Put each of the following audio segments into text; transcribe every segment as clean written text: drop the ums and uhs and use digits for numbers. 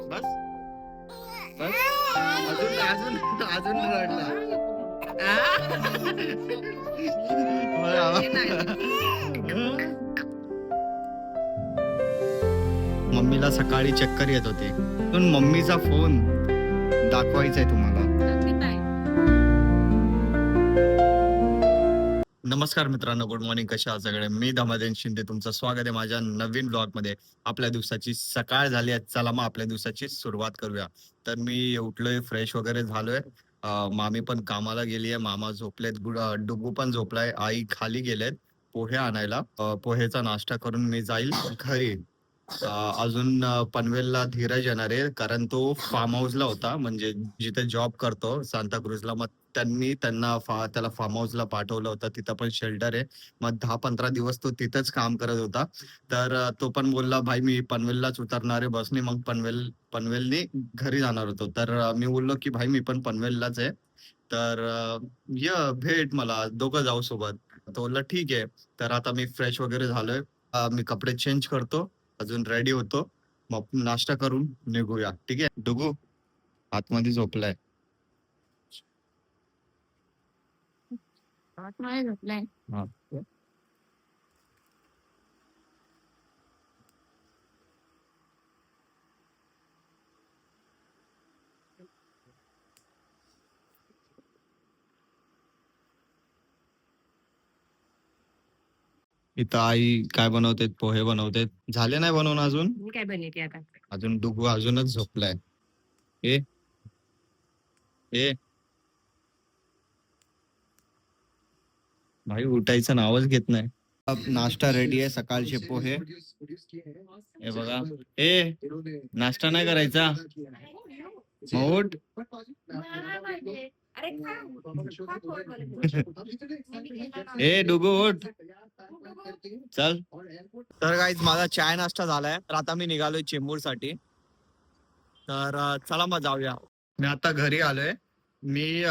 बस बस अजून अजून अजून रडला. मम्मीला सकाळी चक्कर येत होती. पण मम्मीचा फोन दाखवायचा आहे तुम्हाला. नमस्कार मित्रांनो, गुड मॉर्निंग. कशा आहात सगळे? मी धमादेन शिंदे, तुमचं स्वागत आहे माझ्या नवीन ब्लॉग मध्ये. आपल्या दिवसाची सकाळ झाली आहे, चला मग आपल्या दिवसाची सुरुवात करूया. तर मी उठलोय, फ्रेश वगैरे झालोय. मामी पण कामाला गेली आहे, मामा झोपलेत, डुगू पण झोपलाय, आई खाली गेलेत पोहे आणायला. पोहेचा नाश्ता करून मी जाईल घरी. अजून पनवेलला धीरज येणार आहे, कारण तो फार्म हाऊसला होता, म्हणजे जिथे जॉब करतो सांताक्रुजला. मग त्याला फार्म हाऊसला पाठवलं होतं, तिथं पण शेल्टर आहे. मग 10-15 दिवस तो तिथंच काम करत होता. तर तो पण बोलला, भाई मी पनवेललाच उतरणार आहे बसने. मग पनवेलने घरी जाणार होतो. तर मी बोललो की भाई मी पण पनवेललाच आहे, तर भेट मला, दोघं जाऊ सोबत. तो बोलला ठीक आहे. तर आता मी फ्रेश वगैरे झालोय. मी कपडे चेंज करतो, अजून रेडी होतो, मग नाश्ता करून निघूया. ठीक आहे. डुगू आतमध्ये झोपलाय. हा. इथं आई काय बनवते? पोहे बनवते. झाले नाही बनवून अजून? मी काय बनवते आता? अजून डुगू अजूनच झोपलाय. ए ए भाई उठायचं नावच घेत नाही. नाश्ता रेडी आहे, सकाळचे पोहे. हे बघा. ए नाश्ता नाही करायचा? मग उठ. अरे ए डुगू उठ, चल. तर गाईज माझा चाय नाश्ता झालाय, तर आता मी निघालोय चेंबूर साठी. तर चला मग जाऊया. मी आता घरी आलोय. मी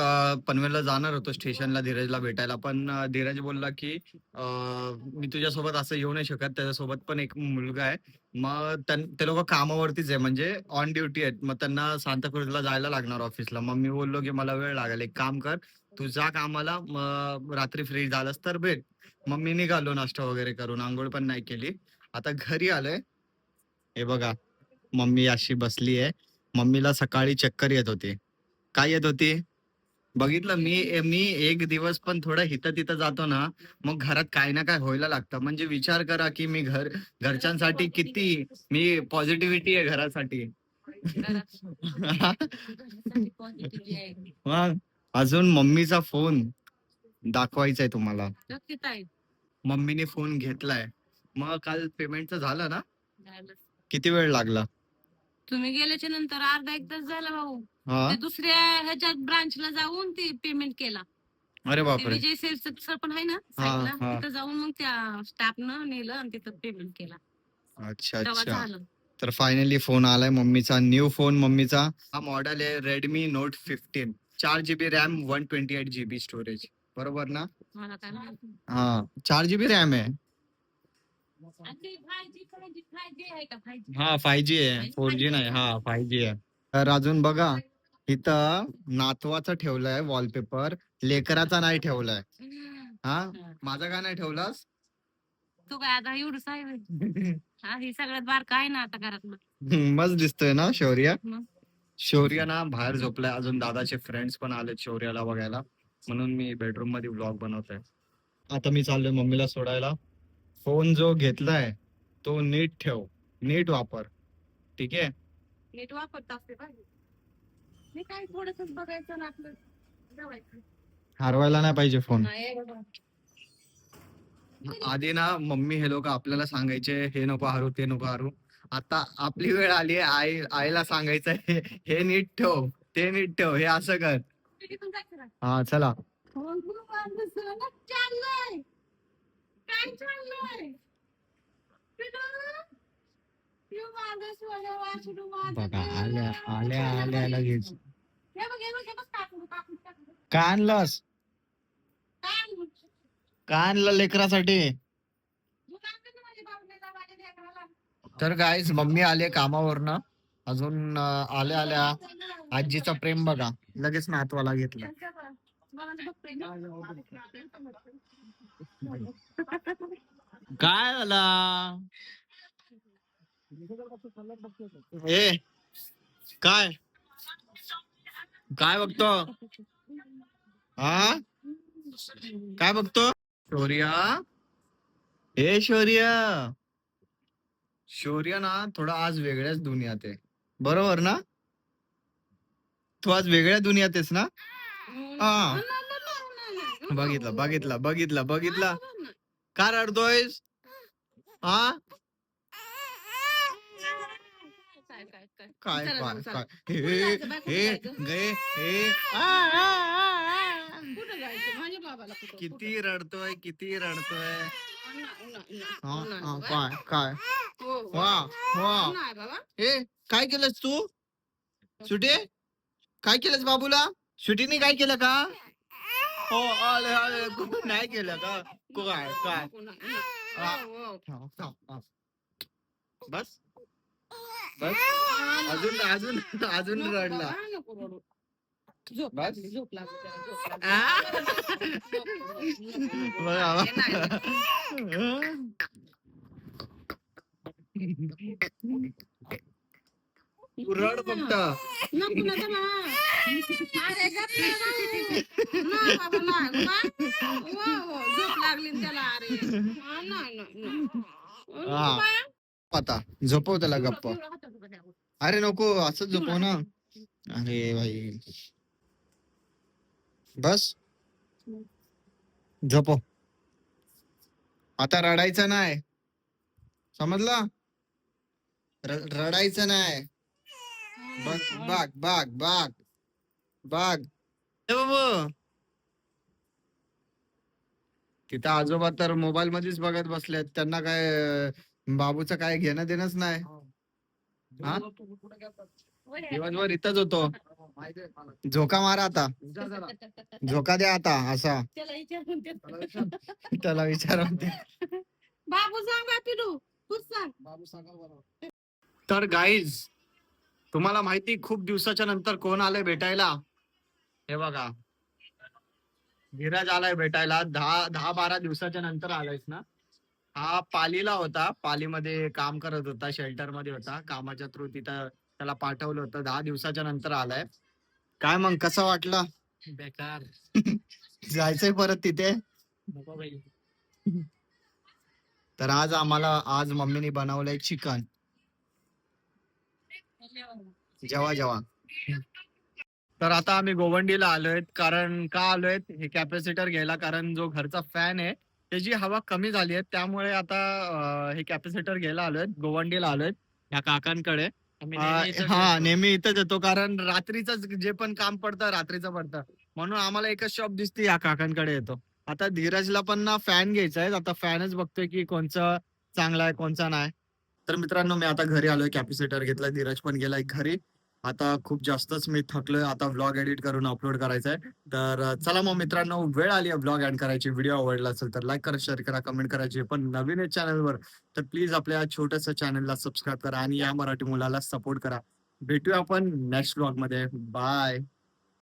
पनवेलला जाणार होतो स्टेशनला धीरजला भेटायला, पण धीरज बोलला की मी तुझ्यासोबत असं येऊ नाही शकत, त्याच्यासोबत पण एक मुलगा आहे. मग ते लोक कामावरतीच आहे, म्हणजे ऑन ड्युटी आहेत. मग त्यांना सांताक्रुजला जायला लागणार ऑफिसला. मग मी बोललो की मला वेळ लागेल, एक काम कर, तू जा कामाला, मग रात्री फ्री झालंस तर भेट. मग मी निघालो नाश्ता वगैरे करून, आंघोळ पण नाही केली. आता घरी आलोय. हे बघा, मम्मी अशी बसली आहे. मम्मीला सकाळी चक्कर येत होती. काय येत होती? बघितलं, मी मी एक दिवस पण थोडं हिथं तिथं जातो ना, मग घरात काय ना काय व्हायला लागतं. म्हणजे विचार करा की मी घरच्यांसाठी किती मी पॉझिटिव्हिटी आहे घरासाठी. मग अजून मम्मीचा फोन दाखवायचा आहे तुम्हाला. मम्मीने फोन घेतलाय. मग काल पेमेंटचं झालं ना? किती वेळ लागला? तुम्ही गेल्याच्या नंतर अर्धा एक तास झाला भाऊ. हा. ते दुसऱ्या ह्याच्यात ब्रांचला जाऊन ते पेमेंट केला. अरे ते बापरे. विजय सेल्स सर पण आहे ना साईडला, तिथं जाऊन मग त्या स्टाफनं नेलं आणि तिथं पेमेंट केला. अच्छा तेव्हा अच्छा. झालं. तर फायनली फोन आलाय मम्मीचा, न्यू फोन मम्मीचा. हा मॉडेल आहे Redmi note 15, 4 GB RAM, 128 GB storage. बरोबर ना? मला काय माहिती. हा, 4 GB रॅम आहे. आणि ते 5G आहे का? 5G हा 5G आहे, 4G नाही. हा 5G आहे. तर अजून बघा, इथं नातवाचा ठेवलाय वॉलपेपर, लेकराचा नाही ठेवलाय. हा, माझा का नाही ठेवलास? तू काय आता एवढं आहे व्हय? हा, ही सगळ्यात बारका आहे ना आता घरातलं. मस्त दिसतोय ना शौर्य? मग शौर्य ना बाहेर झोपलाय. अजून दादाचे फ्रेंड्स पण आले शौर्याला बघायला, म्हणून मी बेडरूम मध्ये व्लॉग बनवतोय. आता मी चाललोय मम्मीला सोडायला. फोन जो घेतलाय तो नीट ठेव, नीट वापर, ठीक आहे? नीट वापरत असते पाहिजे. मी काय थोडंसंच बघायचं ना आपलं जवळचं. हरवायला नाही पाहिजे फोन. नाही बाबा. आधी ना मम्मी हे लोक आपल्याला सांगायचे हे नको हरू, ते नको हरू. आता आपली वेळ आली आहे, आईला सांगायचं हे नीट ठेव, ते नीट ठेव, हे असं कर. हा चला. चाललंय काय चाललंय? बघा आल्या आल्या आल्या लगेच. हे बघ काकू. काय आणलंस? काय आणलं लेकरासाठी? तर गाईज मम्मी आले कामावरनं. अजून आल्या आल्या आजीचा प्रेम बघा, लगेच नातवाला घेतलं. काय झाला ए काय काय बघतो हा काय बघतो शौर्या? ए शौर्य, शौर्य ना थोडा आज वेगळ्याच दुनियात आहे, बरोबर ना? तू आज वेगळ्या दुनियात आहेस ना? हा, बघितलं बघितलं बघितलं बघितलं. का रडतोयस? हा काय काय काय हे हे गे हे किती रडतोय किती रडतोय. हा, हा, काय काय वा वा हे काय केलंस तू सुटे? काय केलंस बाबूला? सुटीने काय केलं का? हो आले आले नाही केलं का? काय काय हा, हा, हा. बस बस अजून अजून अजून रडला. बस आ? बघा. तू रड फक्त. हा. आता झोपव त्याला गप्प. अरे नको असंच झोपव ना. अरे भाई बस झोपव. आता रडायचं नाही, समजलं? रडायचं नाही. बघ बाग बाग बाग बाग ए बाबू. तिथं आजोबा तर मोबाईल मध्येच बघत बसलेत, त्यांना काय बाबूचं काय घेणं देणंच नाही. हा? दिवसभर इथंच होतो. झोका मारा आता, झोका द्या आता असा. त्याला विचारून ते. बाबू सांगा पिलू तूच सांग. तर गाईज तुम्हाला माहिती खूप दिवसाच्या नंतर कोण आलंय भेटायला? हे बघा, धीरज आलाय भेटायला. 10-12 दिवसाच्या नंतर आलायस ना? हा पालीला होता, पालीमध्ये काम करत होता, शेल्टर मध्ये होता, कामाच्या थ्रू तिथं त्याला पाठवलं होतं. 10 दिवसाच्या नंतर आलाय. काय मग कसं वाटलं? बेकार. जायचंय परत तिथे? तर आज मम्मीने बनवलंय चिकन. जेवा जेवा. तर आता आम्ही गोवंडीला आलोय. कारण का आलोय? हे कॅपॅसिटर घ्यायला, कारण जो घरचा फॅन आहे त्याची हवा कमी झाली आहे, त्यामुळे आता हे कॅपॅसिटर घ्यायला आलोय. गोवंडीला आलोय या काकांकडे. हा नेहमी इथंच येतो, कारण रात्रीच जे पण काम पडतं रात्रीचं पडतं, म्हणून आम्हाला एकच शॉप दिसते, या काकांकडे येतो. आता धीरजला पण ना फॅन घ्यायचा आहे. आता फॅनच बघतोय की कोणचा चांगला आहे कोणचा नाही. तर मित्रांनो मी आता घरी आलोय, कॅपॅसिटर घेतलाय, धीरज पण गेलाय घरी. आता खूप जास्तच मी थकलोय. आता व्लॉग एडिट करून अपलोड करायचा आहे. तर चला मग मित्रांनो, वेळ आली आहे व्लॉग एंड करायची. व्हिडिओ आवडला असेल तर लाईक करा, शेअर करा, कमेंट करायची. पण नवीन आहे चॅनलवर तर प्लीज आपल्या छोट्याशा चॅनलला सबस्क्राईब करा आणि या मराठी मुलाला सपोर्ट करा. भेटूया आपण नेक्स्ट व्लॉग मध्ये. बाय.